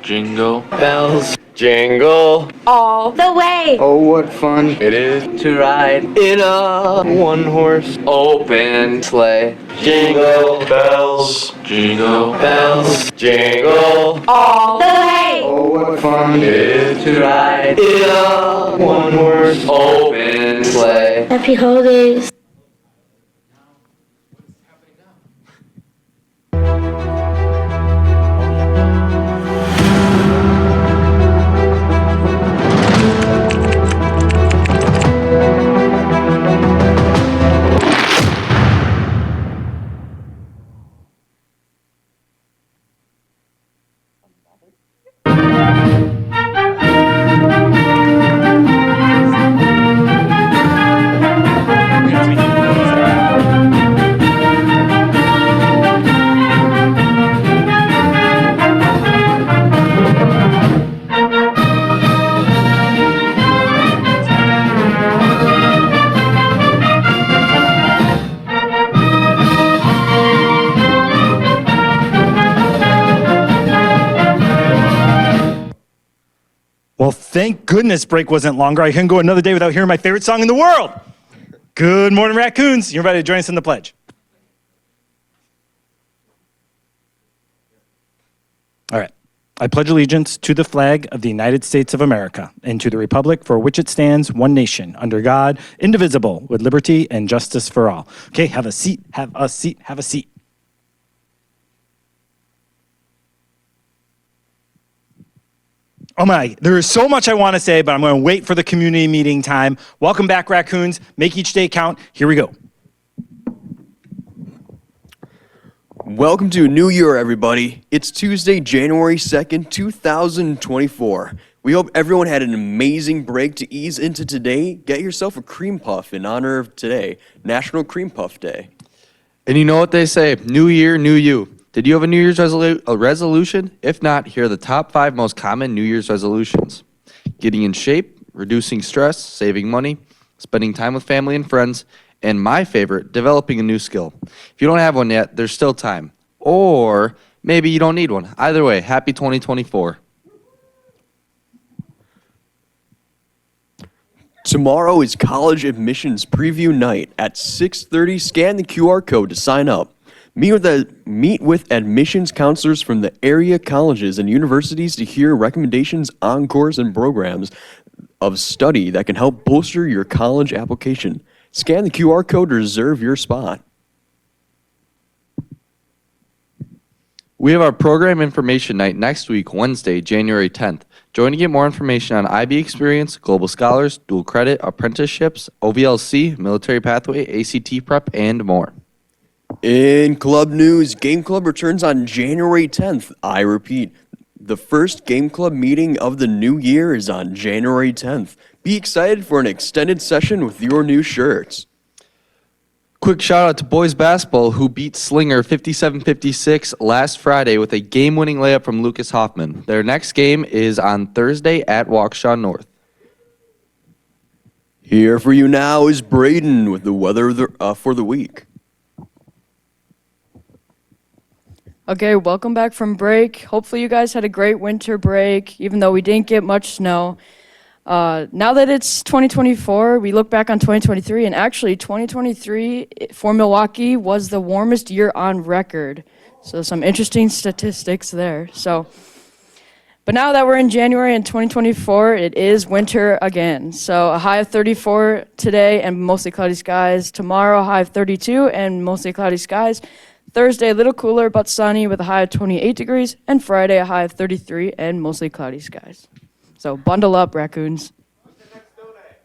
Jingle bells, jingle all the way. Oh, what fun it is to ride in a one-horse open sleigh. Jingle bells, jingle bells, jingle All the way. Oh, what fun it is to ride in a one-horse open sleigh. Happy holidays. Well, thank goodness break wasn't longer. I couldn't go another day without hearing my favorite song in the world. Good morning, raccoons. You're invited to join us in the pledge. All right. I pledge allegiance to the flag of the United States of America and to the republic for which it stands, one nation, under God, indivisible, with liberty and justice for all. Okay, have a seat, have a seat, have a seat. Oh my, there is so much I want to say, but I'm going to wait for the community meeting time. Welcome back, raccoons. Make each day count. Here we go. Welcome to a new year, everybody. It's Tuesday, January 2nd, 2024. We hope everyone had an amazing break to ease into today. Get yourself a cream puff in honor of today, National Cream Puff Day. And you know what they say, new year, new you. Did you have a New Year's resolution? If not, here are the top 5 most common New Year's resolutions. Getting in shape, reducing stress, saving money, spending time with family and friends, and my favorite, developing a new skill. If you don't have one yet, there's still time. Or maybe you don't need one. Either way, happy 2024. Tomorrow is college admissions preview night at 6:30. Scan the QR code to sign up. Meet with admissions counselors from the area colleges and universities to hear recommendations on course and programs of study that can help bolster your college application. Scan the QR code to reserve your spot. We have our program information night next week, Wednesday, January 10th. Join to get more information on IB Experience, Global Scholars, Dual Credit, Apprenticeships, OVLC, Military Pathway, ACT Prep, and more. In club news, Game Club returns on January 10th. I repeat, the first Game Club meeting of the new year is on January 10th. Be excited for an extended session with your new shirts. Quick shout out to boys basketball who beat Slinger 57-56 last Friday with a game-winning layup from Lucas Hoffman. Their next game is on Thursday at Waukesha North. Here for you now is Braden with the weather for the week. Okay, welcome back from break. Hopefully you guys had a great winter break, even though we didn't get much snow. Now that it's 2024, we look back on 2023, and actually 2023 for Milwaukee was the warmest year on record. So some interesting statistics there. But now that we're in January in 2024, it is winter again. So a high of 34 today and mostly cloudy skies. Tomorrow, a high of 32 and mostly cloudy skies. Thursday, a little cooler but sunny with a high of 28 degrees. And Friday, a high of 33 and mostly cloudy skies. So bundle up, raccoons. When's the next snow day?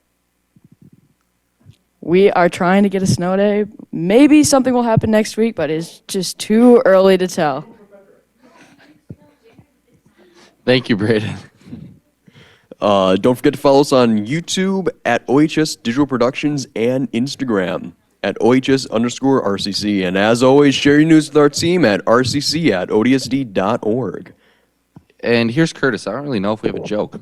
We are trying to get a snow day. Maybe something will happen next week, but it's just too early to tell. Thank you, Braden. Don't forget to follow us on YouTube at OHS Digital Productions and Instagram at OHS_RCC. And as always, share your news with our team at rcc@odsd.org. And here's Curtis. I don't really know if we have a joke.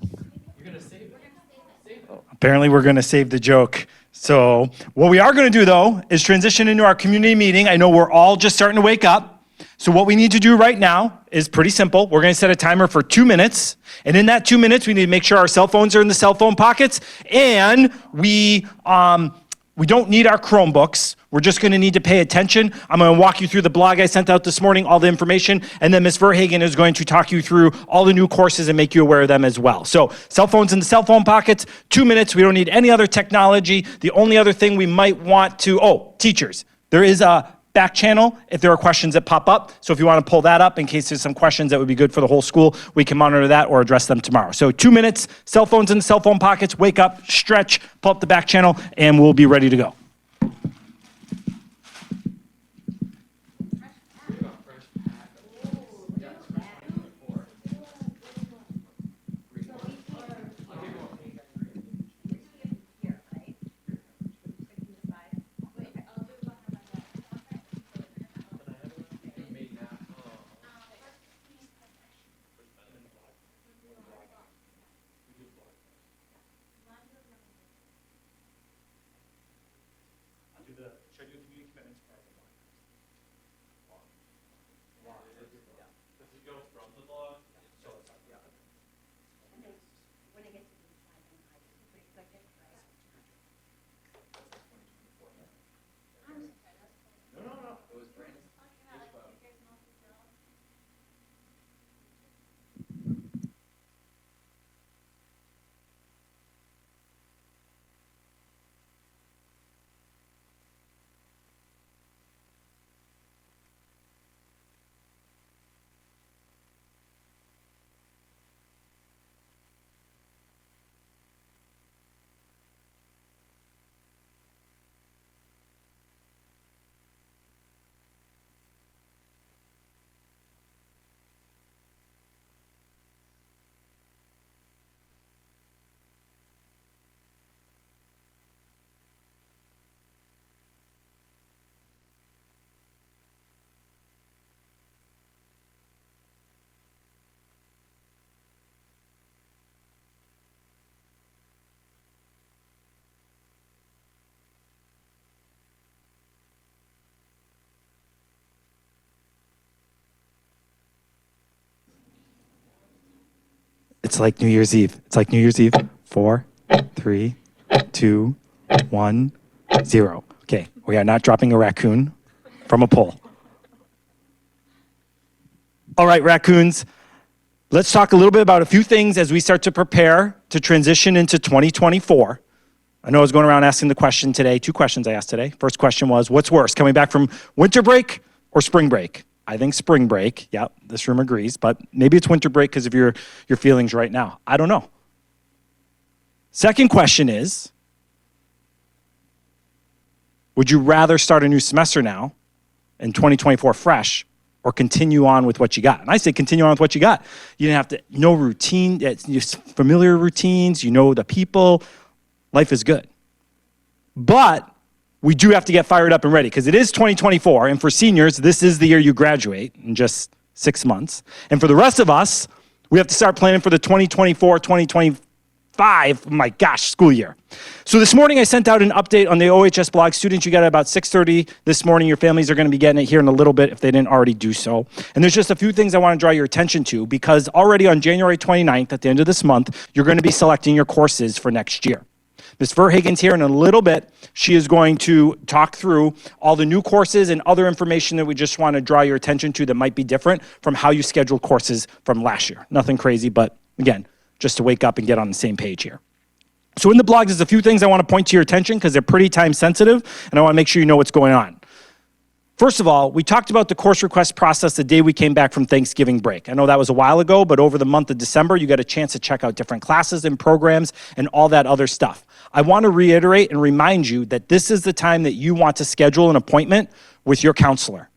Apparently, we're going to save the joke. So what we are going to do, though, is transition into our community meeting. I know we're all just starting to wake up. So what we need to do right now is pretty simple. We're going to set a timer for 2 minutes. And in that 2 minutes, we need to make sure our cell phones are in the cell phone pockets. And we don't need our Chromebooks. We're just going to need to pay attention. I'm going to walk you through the blog I sent out this morning, all the information, and then Ms. Verhagen is going to talk you through all the new courses and make you aware of them as well. So cell phones in the cell phone pockets, 2 minutes. We don't need any other technology. The only other thing we might want to, teachers. There is a back channel if there are questions that pop up. So if you want to pull that up in case there's some questions that would be good for the whole school, we can monitor that or address them tomorrow. So 2 minutes, cell phones in the cell phone pockets, wake up, stretch, pull up the back channel, and we'll be ready to go. It's like New Year's Eve. It's like New Year's Eve. 4, 3, 2, 1, 0. Okay, we are not dropping a raccoon from a pole. All right, raccoons, let's talk a little bit about a few things as we start to prepare to transition into 2024. I know I was going around asking the question today, 2 questions I asked today. First question was, what's worse, coming back from winter break or spring break? I think spring break. Yeah, this room agrees, but maybe it's winter break because of your feelings right now. I don't know. Second question is, would you rather start a new semester now in 2024 fresh or continue on with what you got? And I say continue on with what you got. You didn't have to know routine, it's just familiar routines, you know the people. Life is good. But we do have to get fired up and ready because it is 2024, and for seniors, this is the year you graduate in just 6 months. And for the rest of us, we have to start planning for the 2024-2025, school year. So this morning I sent out an update on the OHS blog. Students, you got it about 6:30 this morning. Your families are going to be getting it here in a little bit if they didn't already do so. And there's just a few things I want to draw your attention to because already on January 29th, at the end of this month, you're going to be selecting your courses for next year. Ms. Verhagen's here in a little bit. She is going to talk through all the new courses and other information that we just want to draw your attention to that might be different from how you scheduled courses from last year. Nothing crazy, but again, just to wake up and get on the same page here. So in the blog, there's a few things I want to point to your attention because they're pretty time sensitive, and I want to make sure you know what's going on. First of all, we talked about the course request process the day we came back from Thanksgiving break. I know that was a while ago, but over the month of December, you got a chance to check out different classes and programs and all that other stuff. I want to reiterate and remind you that this is the time that you want to schedule an appointment with your counselor.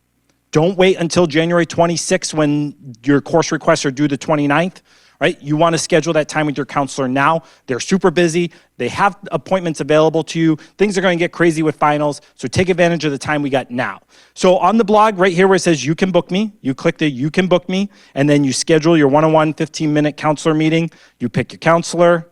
Don't wait until January 26th when your course requests are due the 29th. Right? You want to schedule that time with your counselor now. They're super busy. They have appointments available to you. Things are going to get crazy with finals, so take advantage of the time we got now. So on the blog right here where it says you can book me, you click the you can book me, and then you schedule your one-on-one 15-minute counselor meeting. You pick your counselor,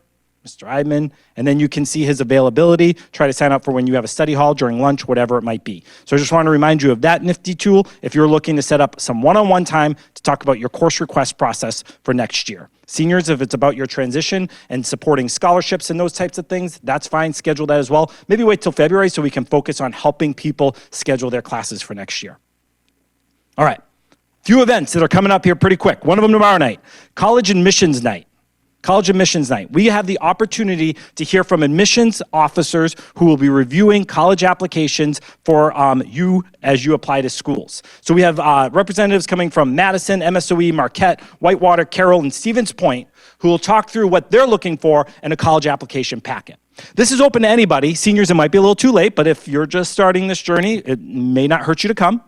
Mr. Eidman, and then you can see his availability. Try to sign up for when you have a study hall, during lunch, whatever it might be. So I just want to remind you of that nifty tool if you're looking to set up some one-on-one time to talk about your course request process for next year. Seniors, if it's about your transition and supporting scholarships and those types of things, that's fine. Schedule that as well. Maybe wait till February so we can focus on helping people schedule their classes for next year. All right. Few events that are coming up here pretty quick. One of them tomorrow night, College Admissions Night. College Admissions Night. We have the opportunity to hear from admissions officers who will be reviewing college applications for you as you apply to schools. So we have representatives coming from Madison, MSOE, Marquette, Whitewater, Carroll, and Stevens Point who will talk through what they're looking for in a college application packet. This is open to anybody. Seniors, it might be a little too late, but if you're just starting this journey, it may not hurt you to come.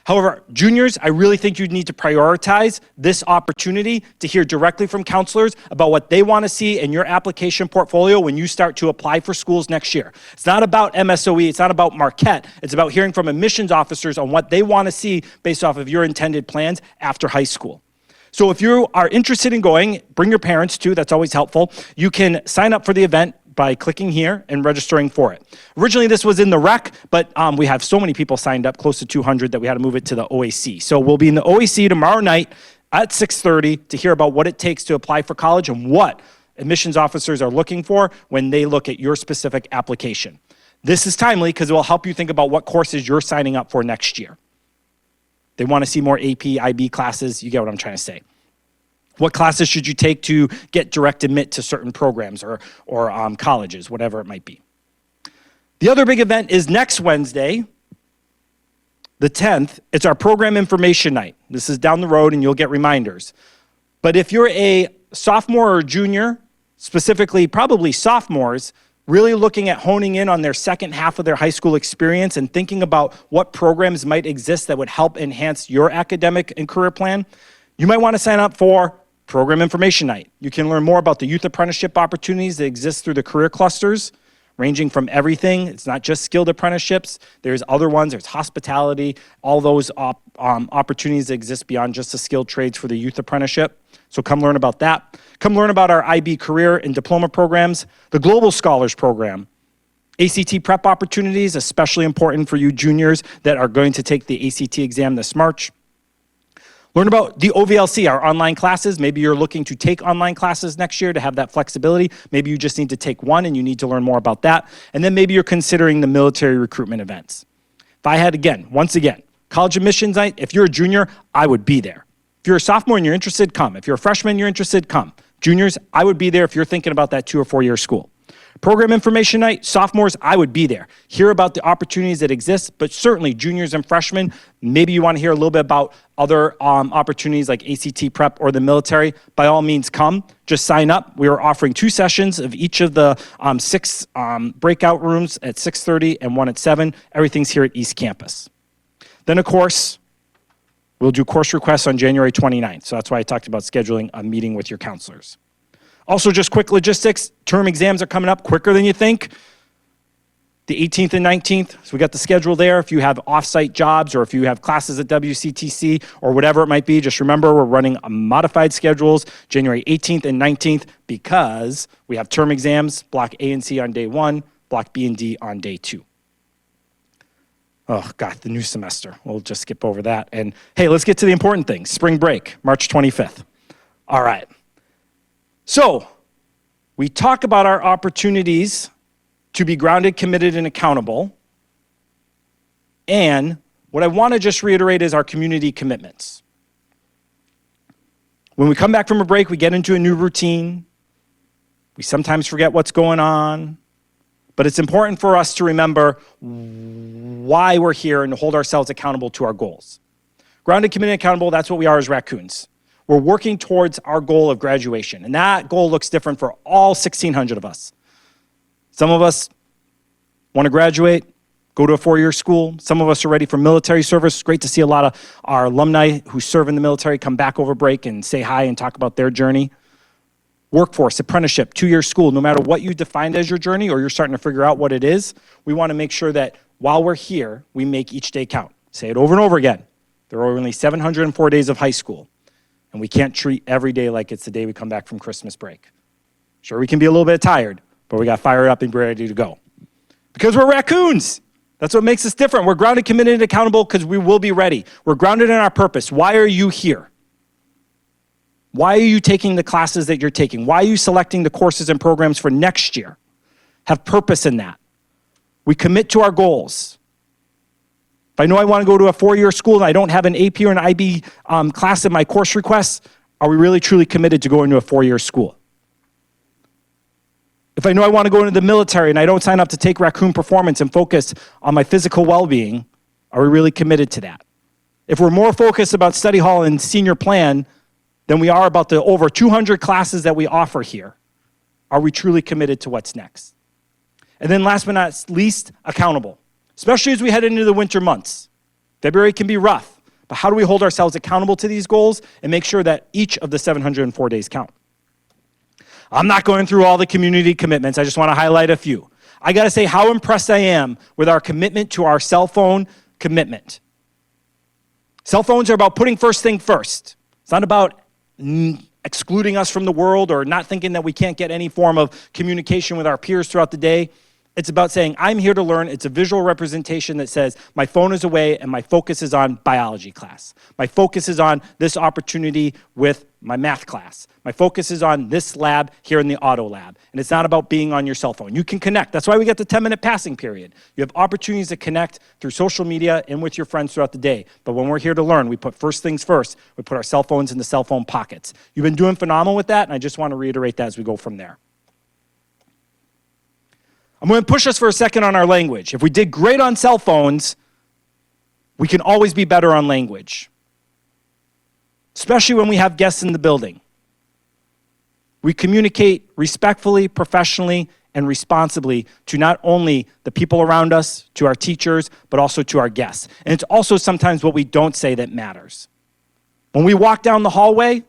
However, juniors, I really think you need to prioritize this opportunity to hear directly from counselors about what they want to see in your application portfolio when you start to apply for schools next year. It's not about MSOE, it's not about Marquette, it's about hearing from admissions officers on what they want to see based off of your intended plans after high school. So if you are interested in going, bring your parents too, that's always helpful. You can sign up for the event by clicking here and registering for it. Originally, this was in the rec, but we have so many people signed up, close to 200, that we had to move it to the OAC. So we'll be in the OAC tomorrow night at 6:30 to hear about what it takes to apply for college and what admissions officers are looking for when they look at your specific application. This is timely because it will help you think about what courses you're signing up for next year. They want to see more AP, IB classes. You get what I'm trying to say. What classes should you take to get direct admit to certain programs or colleges, whatever it might be. The other big event is next Wednesday, the 10th. It's our program information night. This is down the road and you'll get reminders. But if you're a sophomore or junior, specifically probably sophomores, really looking at honing in on their second half of their high school experience and thinking about what programs might exist that would help enhance your academic and career plan, you might want to sign up for Program Information Night. You can learn more about the youth apprenticeship opportunities that exist through the career clusters, ranging from everything. It's not just skilled apprenticeships. There's other ones. There's hospitality, all those opportunities that exist beyond just the skilled trades for the youth apprenticeship. So come learn about that. Come learn about our IB career and diploma programs, the Global Scholars Program, ACT prep opportunities, especially important for you juniors that are going to take the ACT exam this March. Learn about the OVLC, our online classes. Maybe you're looking to take online classes next year to have that flexibility. Maybe you just need to take one and you need to learn more about that. And then maybe you're considering the military recruitment events. If I had, once again, college admissions night, if you're a junior, I would be there. If you're a sophomore and you're interested, come. If you're a freshman and you're interested, come. Juniors, I would be there if you're thinking about that 2 or 4 year school. Program information night, sophomores, I would be there. Hear about the opportunities that exist, but certainly juniors and freshmen, maybe you want to hear a little bit about other opportunities like ACT prep or the military. By all means, come. Just sign up. We are offering 2 sessions of each of the 6 breakout rooms at 6:30 and 1 at 7. Everything's here at East Campus. Then, of course, we'll do course requests on January 29th. So that's why I talked about scheduling a meeting with your counselors. Also, just quick logistics, term exams are coming up quicker than you think. The 18th and 19th, so we got the schedule there. If you have off-site jobs or if you have classes at WCTC or whatever it might be, just remember we're running modified schedules January 18th and 19th because we have term exams, Block A and C on day 1, Block B and D on day 2. Oh, God, the new semester. We'll just skip over that. And hey, let's get to the important things. Spring break, March 25th. All right. So, we talk about our opportunities to be grounded, committed, and accountable. And what I want to just reiterate is our community commitments. When we come back from a break, we get into a new routine. We sometimes forget what's going on. But it's important for us to remember why we're here and to hold ourselves accountable to our goals. Grounded, committed, accountable, that's what we are as raccoons. We're working towards our goal of graduation. And that goal looks different for all 1,600 of us. Some of us want to graduate, go to a 4-year school. Some of us are ready for military service. It's great to see a lot of our alumni who serve in the military come back over break and say hi and talk about their journey. Workforce, apprenticeship, 2-year school, no matter what you defined as your journey or you're starting to figure out what it is, we want to make sure that while we're here, we make each day count. Say it over and over again. There are only 704 days of high school. And we can't treat every day like it's the day we come back from Christmas break. Sure, we can be a little bit tired, but we got fired up and ready to go. Because we're raccoons. That's what makes us different. We're grounded, committed, and accountable because we will be ready. We're grounded in our purpose. Why are you here? Why are you taking the classes that you're taking? Why are you selecting the courses and programs for next year? Have purpose in that. We commit to our goals. If I know I want to go to a 4-year school and I don't have an AP or an IB class in my course requests, are we really truly committed to going to a 4-year school? If I know I want to go into the military and I don't sign up to take Raccoon Performance and focus on my physical well-being, are we really committed to that? If we're more focused about study hall and senior plan than we are about the over 200 classes that we offer here, are we truly committed to what's next? And then last but not least, accountable. Especially as we head into the winter months. February can be rough, but how do we hold ourselves accountable to these goals and make sure that each of the 704 days count? I'm not going through all the community commitments. I just want to highlight a few. I got to say how impressed I am with our commitment to our cell phone commitment. Cell phones are about putting first thing first. It's not about excluding us from the world or not thinking that we can't get any form of communication with our peers throughout the day. It's about saying, I'm here to learn. It's a visual representation that says, my phone is away and my focus is on biology class. My focus is on this opportunity with my math class. My focus is on this lab here in the auto lab. And it's not about being on your cell phone. You can connect. That's why we get the 10-minute passing period. You have opportunities to connect through social media and with your friends throughout the day. But when we're here to learn, we put first things first. We put our cell phones in the cell phone pockets. You've been doing phenomenal with that, and I just want to reiterate that as we go from there. I'm going to push us for a second on our language. If we did great on cell phones, we can always be better on language, especially when we have guests in the building. We communicate respectfully, professionally, and responsibly to not only the people around us, to our teachers, but also to our guests. And it's also sometimes what we don't say that matters. When we walk down the hallway,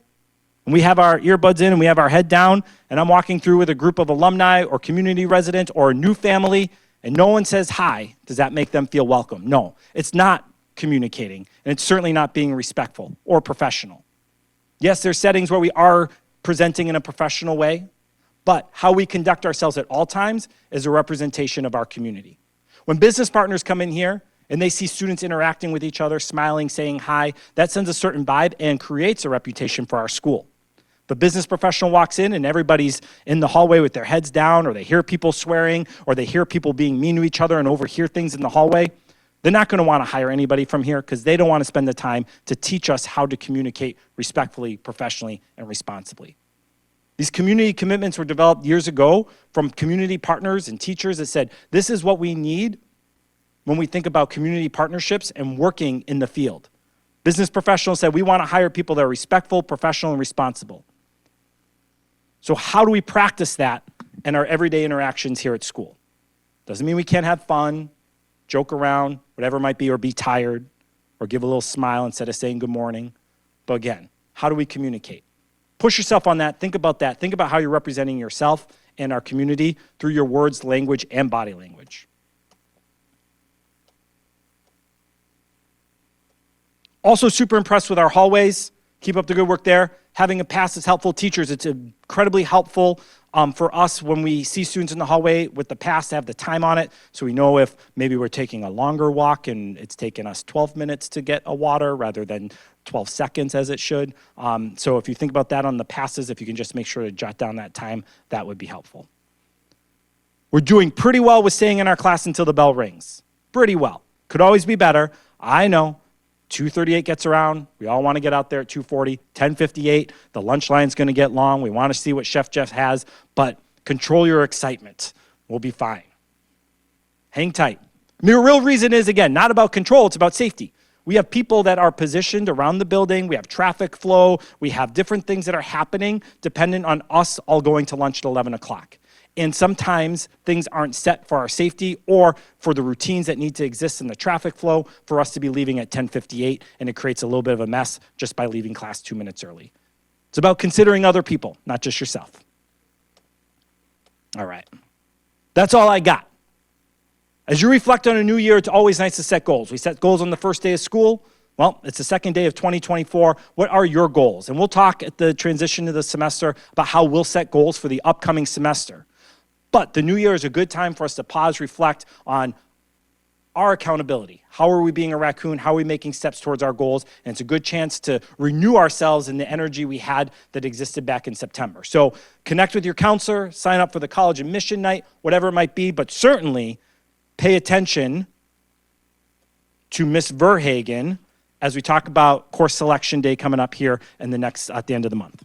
and we have our earbuds in and we have our head down, and I'm walking through with a group of alumni or community residents or a new family, and no one says hi, does that make them feel welcome? No, it's not communicating, and it's certainly not being respectful or professional. Yes, there's settings where we are presenting in a professional way, but how we conduct ourselves at all times is a representation of our community. When business partners come in here and they see students interacting with each other, smiling, saying hi, that sends a certain vibe and creates a reputation for our school. The business professional walks in and everybody's in the hallway with their heads down, or they hear people swearing, or they hear people being mean to each other and overhear things in the hallway. They're not going to want to hire anybody from here because they don't want to spend the time to teach us how to communicate respectfully, professionally, and responsibly. These community commitments were developed years ago from community partners and teachers that said, this is what we need when we think about community partnerships and working in the field. Business professionals said, we want to hire people that are respectful, professional, and responsible. So how do we practice that in our everyday interactions here at school? Doesn't mean we can't have fun, joke around, whatever it might be, or be tired, or give a little smile instead of saying good morning. But again, how do we communicate? Push yourself on that. Think about that. Think about how you're representing yourself and our community through your words, language, and body language. Also super impressed with our hallways. Keep up the good work there. Having a pass is helpful. Teachers, it's incredibly helpful for us when we see students in the hallway with the pass to have the time on it, so we know if maybe we're taking a longer walk and it's taken us 12 minutes to get a water rather than 12 seconds as it should. So if you think about that on the passes, if you can just make sure to jot down that time, that would be helpful. We're doing pretty well with staying in our class until the bell rings. Pretty well. Could always be better. I know. 2:38 gets around, we all want to get out there at 2:40, 10:58, the lunch line's going to get long, we want to see what Chef Jeff has, but control your excitement. We'll be fine. Hang tight. The real reason is, again, not about control, it's about safety. We have people that are positioned around the building, we have traffic flow, we have different things that are happening dependent on us all going to lunch at 11 o'clock. And sometimes things aren't set for our safety or for the routines that need to exist in the traffic flow for us to be leaving at 10:58, and it creates a little bit of a mess just by leaving class 2 minutes early. It's about considering other people, not just yourself. All right. That's all I got. As you reflect on a new year, it's always nice to set goals. We set goals on the first day of school. Well, it's the second day of 2024. What are your goals? And we'll talk at the transition to the semester about how we'll set goals for the upcoming semester. But the new year is a good time for us to pause, reflect on our accountability. How are we being a raccoon? How are we making steps towards our goals? And it's a good chance to renew ourselves in the energy we had that existed back in September. So connect with your counselor, sign up for the college admission night, whatever it might be, but certainly pay attention to Miss Verhagen as we talk about course selection day coming up here at the end of the month.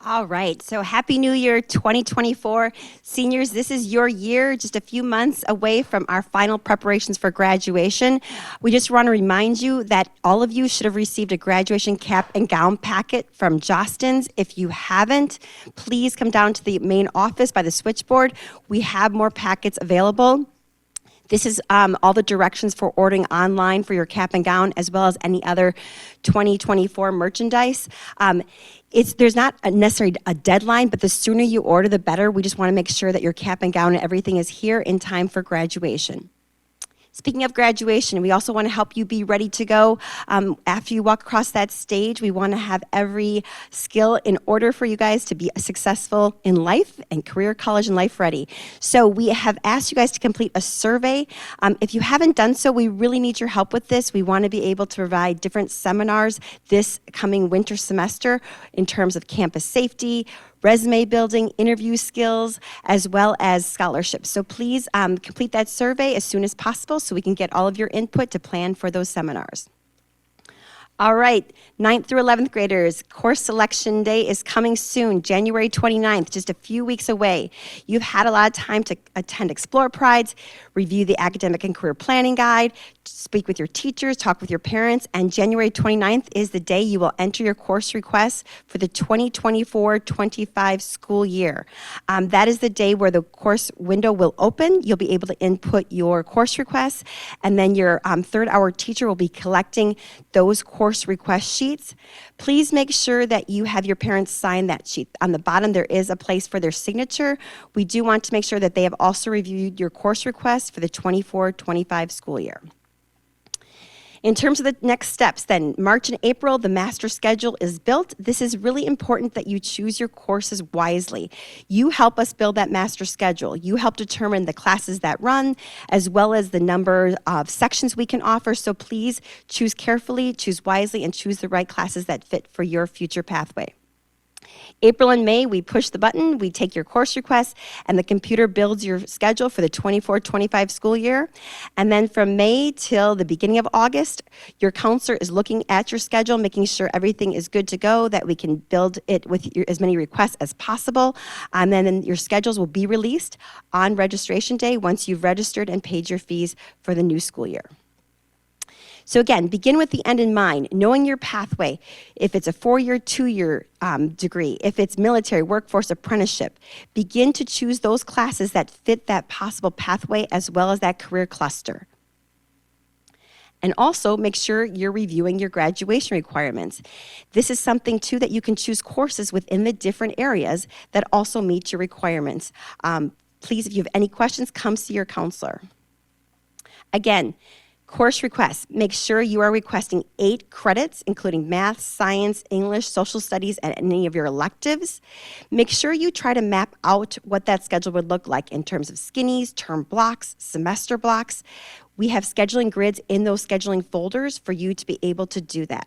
All right, so Happy New Year 2024. Seniors, this is your year, just a few months away from our final preparations for graduation. We just want to remind you that all of you should have received a graduation cap and gown packet from Jostens. If you haven't, please come down to the main office by the switchboard. We have more packets available. This is all the directions for ordering online for your cap and gown, as well as any other 2024 merchandise. There's not necessarily a deadline, but the sooner you order, the better. We just want to make sure that your cap and gown and everything is here in time for graduation. Speaking of graduation, we also want to help you be ready to go. After you walk across that stage, we want to have every skill in order for you guys to be successful in life and career, college, and life ready. So we have asked you guys to complete a survey. If you haven't done so, we really need your help with this. We want to be able to provide different seminars this coming winter semester in terms of campus safety, resume building, interview skills, as well as scholarships. So please complete that survey as soon as possible so we can get all of your input to plan for those seminars. All right, 9th through 11th graders, course selection day is coming soon, January 29th, just a few weeks away. You've had a lot of time to attend Explore Prides, review the academic and career planning guide, speak with your teachers, talk with your parents, and January 29th is the day you will enter your course requests for the 2024-25 school year. That is the day where the course window will open. You'll be able to input your course requests, and then your third hour teacher will be collecting those course request sheets. Please make sure that you have your parents sign that sheet. On the bottom, there is a place for their signature. We do want to make sure that they have also reviewed your course request for the 24-25 school year. In terms of the next steps, then, March and April, the master schedule is built. This is really important that you choose your courses wisely. You help us build that master schedule. You help determine the classes that run, as well as the number of sections we can offer. So please choose carefully, choose wisely, and choose the right classes that fit for your future pathway. April and May, we push the button, we take your course requests, and the computer builds your schedule for the 24-25 school year. And then from May till the beginning of August, your counselor is looking at your schedule, making sure everything is good to go, that we can build it with as many requests as possible. And then your schedules will be released on registration day once you've registered and paid your fees for the new school year. So again, begin with the end in mind, knowing your pathway. If it's a 4-year, 2-year degree, if it's military, workforce, apprenticeship, begin to choose those classes that fit that possible pathway as well as that career cluster. And also make sure you're reviewing your graduation requirements. This is something too that you can choose courses within the different areas that also meet your requirements. Please, if you have any questions, come see your counselor. Again, course requests. Make sure you are requesting 8 credits, including math, science, English, social studies, and any of your electives. Make sure you try to map out what that schedule would look like in terms of skinnies, term blocks, semester blocks. We have scheduling grids in those scheduling folders for you to be able to do that.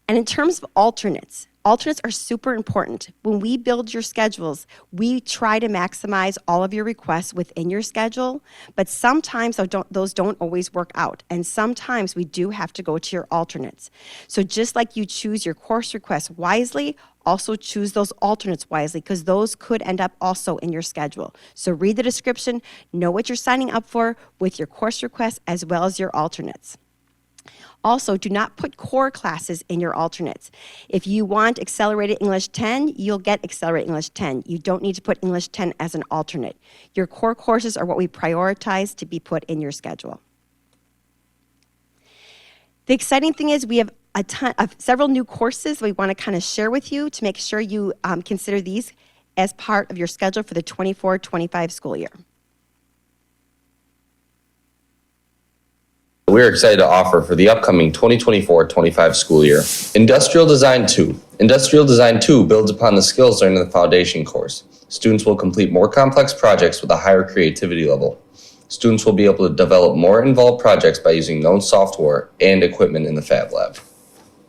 And in terms of alternates are super important. When we build your schedules, we try to maximize all of your requests within your schedule, but sometimes those don't always work out. And sometimes we do have to go to your alternates. So just like you choose your course requests wisely, also choose those alternates wisely, because those could end up also in your schedule. So read the description, know what you're signing up for with your course requests as well as your alternates. Also, do not put core classes in your alternates. If you want Accelerated English 10, you'll get Accelerated English 10. You don't need to put English 10 as an alternate. Your core courses are what we prioritize to be put in your schedule. The exciting thing is we have several new courses we want to kind of share with you to make sure you consider these as part of your schedule for the 24-25 school year. we're excited to offer for the upcoming 2024-25 school year. Industrial Design 2. Industrial Design 2 builds upon the skills learned in the foundation course. Students will complete more complex projects with a higher creativity level. Students will be able to develop more involved projects by using known software and equipment in the Fab Lab.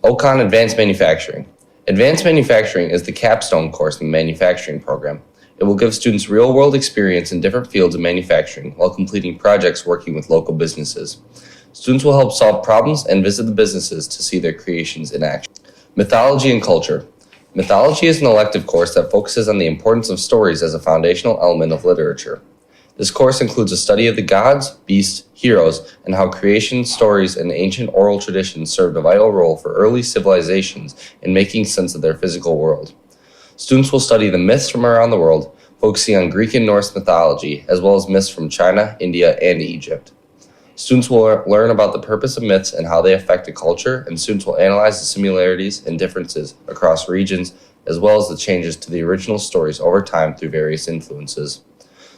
OCON Advanced Manufacturing. Advanced Manufacturing is the capstone course in the manufacturing program. It will give students real-world experience in different fields of manufacturing while completing projects working with local businesses. Students will help solve problems and visit the businesses to see their creations in action. Mythology and Culture. Mythology is an elective course that focuses on the importance of stories as a foundational element of literature. This course includes a study of the gods, beasts, heroes, and how creation stories and ancient oral traditions served a vital role for early civilizations in making sense of their physical world. Students will study the myths from around the world, focusing on Greek and Norse mythology, as well as myths from China, India, and Egypt. Students will learn about the purpose of myths and how they affect a culture, and students will analyze the similarities and differences across regions, as well as the changes to the original stories over time through various influences.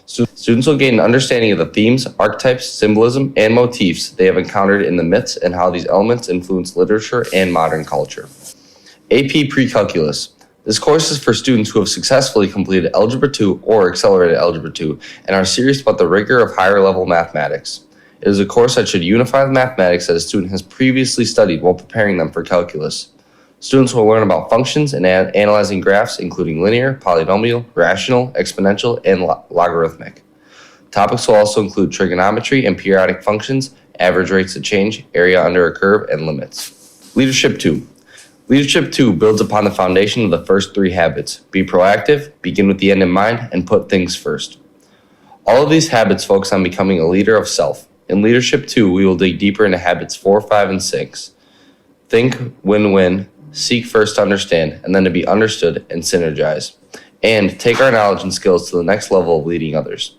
Students will gain an understanding of the themes, archetypes, symbolism, and motifs they have encountered in the myths and how these elements influence literature and modern culture. AP Pre-Calculus. This course is for students who have successfully completed Algebra 2 or Accelerated Algebra 2 and are serious about the rigor of higher-level mathematics. It is a course that should unify the mathematics that a student has previously studied while preparing them for calculus. Students will learn about functions and analyzing graphs, including linear, polynomial, rational, exponential, and logarithmic. Topics will also include trigonometry and periodic functions, average rates of change, area under a curve, and limits. Leadership 2. Leadership 2 builds upon the foundation of the first 3 habits: be proactive, begin with the end in mind, and put things first. All of these habits focus on becoming a leader of self. In Leadership 2, we will dig deeper into habits 4, 5, and 6. Think, win-win, seek first to understand, and then to be understood and synergize, and take our knowledge and skills to the next level of leading others.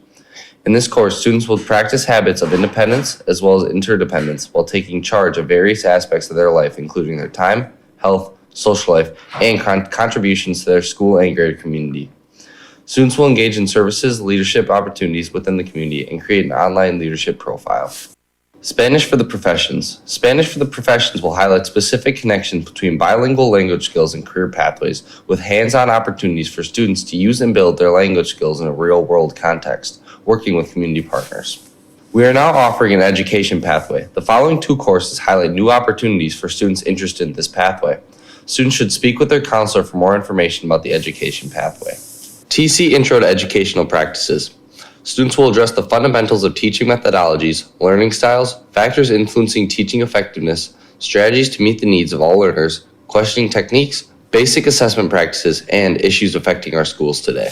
In this course, students will practice habits of independence as well as interdependence while taking charge of various aspects of their life, including their time, health, social life, and contributions to their school and greater community. Students will engage in services, leadership opportunities within the community, and create an online leadership profile. Spanish for the Professions. Spanish for the Professions will highlight specific connections between bilingual language skills and career pathways, with hands-on opportunities for students to use and build their language skills in a real-world context, working with community partners. We are now offering an education pathway. The following 2 courses highlight new opportunities for students interested in this pathway. Students should speak with their counselor for more information about the education pathway. TC Intro to Educational Practices. Students will address the fundamentals of teaching methodologies, learning styles, factors influencing teaching effectiveness, strategies to meet the needs of all learners, questioning techniques, basic assessment practices, and issues affecting our schools today.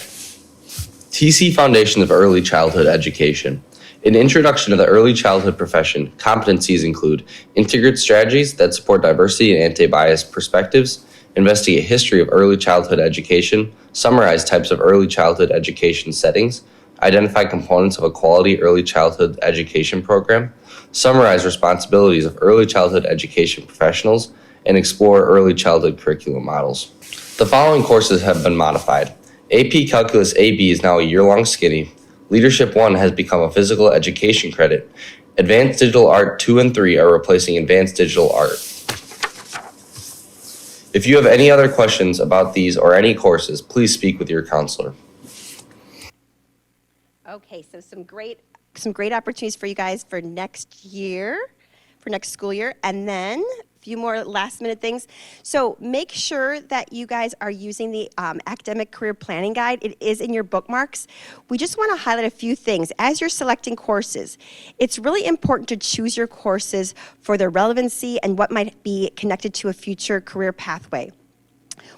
TC Foundations of Early Childhood Education. In Introduction to the Early Childhood Profession, competencies include integrate strategies that support diversity and anti-bias perspectives, investigate history of early childhood education, summarize types of early childhood education settings, identify components of a quality early childhood education program, summarize responsibilities of early childhood education professionals, and explore early childhood curriculum models. The following courses have been modified. AP Calculus AB is now a year-long skinny. Leadership 1 has become a physical education credit. Advanced Digital Art 2 and 3 are replacing Advanced Digital Art. If you have any other questions about these or any courses, please speak with your counselor. Okay, so some great opportunities for you guys for next year, for next school year, and then a few more last minute things. So make sure that you guys are using the academic career planning guide. It is in your bookmarks. We just want to highlight a few things. As you're selecting courses, it's really important to choose your courses for their relevancy and what might be connected to a future career pathway.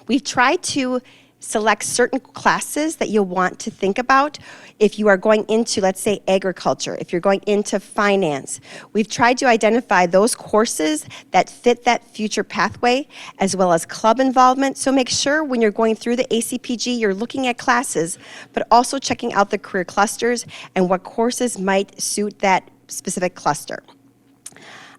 We've tried to select certain classes that you'll want to think about if you are going into, let's say, agriculture, if you're going into finance. We've tried to identify those courses that fit that future pathway, as well as club involvement. So make sure when you're going through the ACPG, you're looking at classes, but also checking out the career clusters and what courses might suit that specific cluster.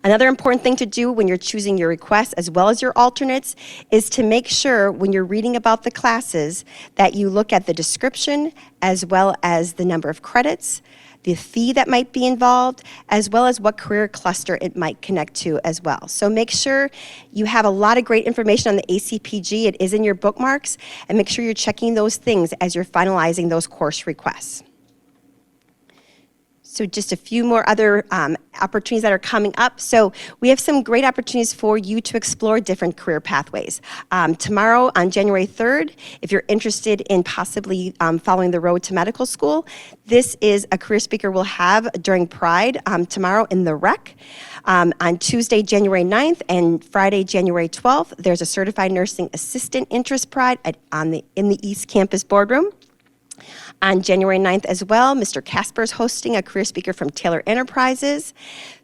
Another important thing to do when you're choosing your requests as well as your alternates is to make sure when you're reading about the classes that you look at the description as well as the number of credits, the fee that might be involved, as well as what career cluster it might connect to as well. So make sure you have a lot of great information on the ACPG. It is in your bookmarks, and make sure you're checking those things as you're finalizing those course requests. So just a few more other opportunities that are coming up. So we have some great opportunities for you to explore different career pathways. Tomorrow on January 3rd, if you're interested in possibly following the road to medical school, this is a career speaker we'll have during Pride tomorrow in the rec. On Tuesday, January 9th and Friday, January 12th, there's a certified nursing assistant interest Pride in the East Campus boardroom. On January 9th as well, Mr. Casper is hosting a career speaker from Taylor Enterprises.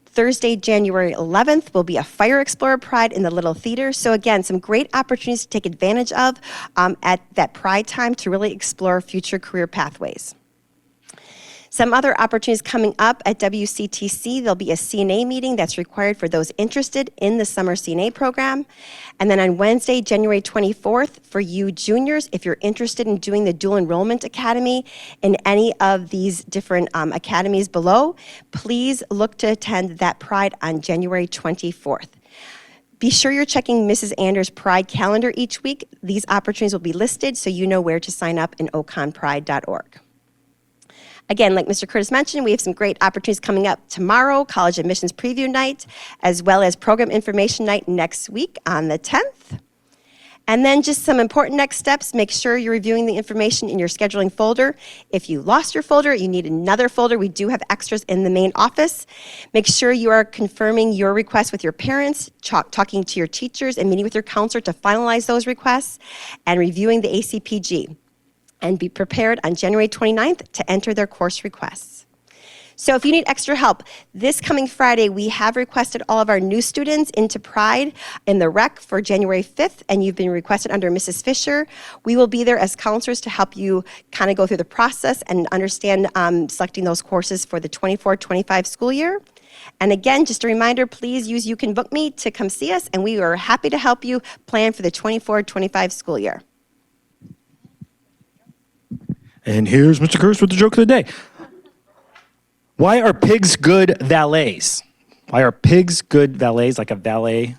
Thursday, January 11th will be a Fire Explorer Pride in the Little Theater. So again, some great opportunities to take advantage of at that Pride time to really explore future career pathways. Some other opportunities coming up at WCTC, there'll be a CNA meeting that's required for those interested in the summer CNA program. And then on Wednesday, January 24th, for you juniors, if you're interested in doing the Dual Enrollment Academy in any of these different academies below, please look to attend that Pride on January 24th. Be sure you're checking Mrs. Anders' Pride calendar each week. These opportunities will be listed so you know where to sign up in oconpride.org. Again, like Mr. Curtis mentioned, we have some great opportunities coming up tomorrow, College Admissions Preview Night, as well as Program Information Night next week on the 10th. And then just some important next steps. Make sure you're reviewing the information in your scheduling folder. If you lost your folder, you need another folder. We do have extras in the main office. Make sure you are confirming your requests with your parents, talking to your teachers, and meeting with your counselor to finalize those requests, and reviewing the ACPG. And be prepared on January 29th to enter their course requests. So if you need extra help, this coming Friday, we have requested all of our new students into Pride in the rec for January 5th, and you've been requested under Mrs. Fisher. We will be there as counselors to help you kind of go through the process and understand selecting those courses for the 24-25 school year. And again, just a reminder, please use You Can Book Me to come see us, and we are happy to help you plan for the 24-25 school year. And here's Mr. Curtis with the joke of the day. Why are pigs good valets? Why are pigs good valets, like a valet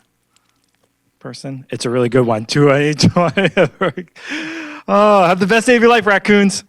person? It's a really good one. Oh, have the best day of your life, raccoons.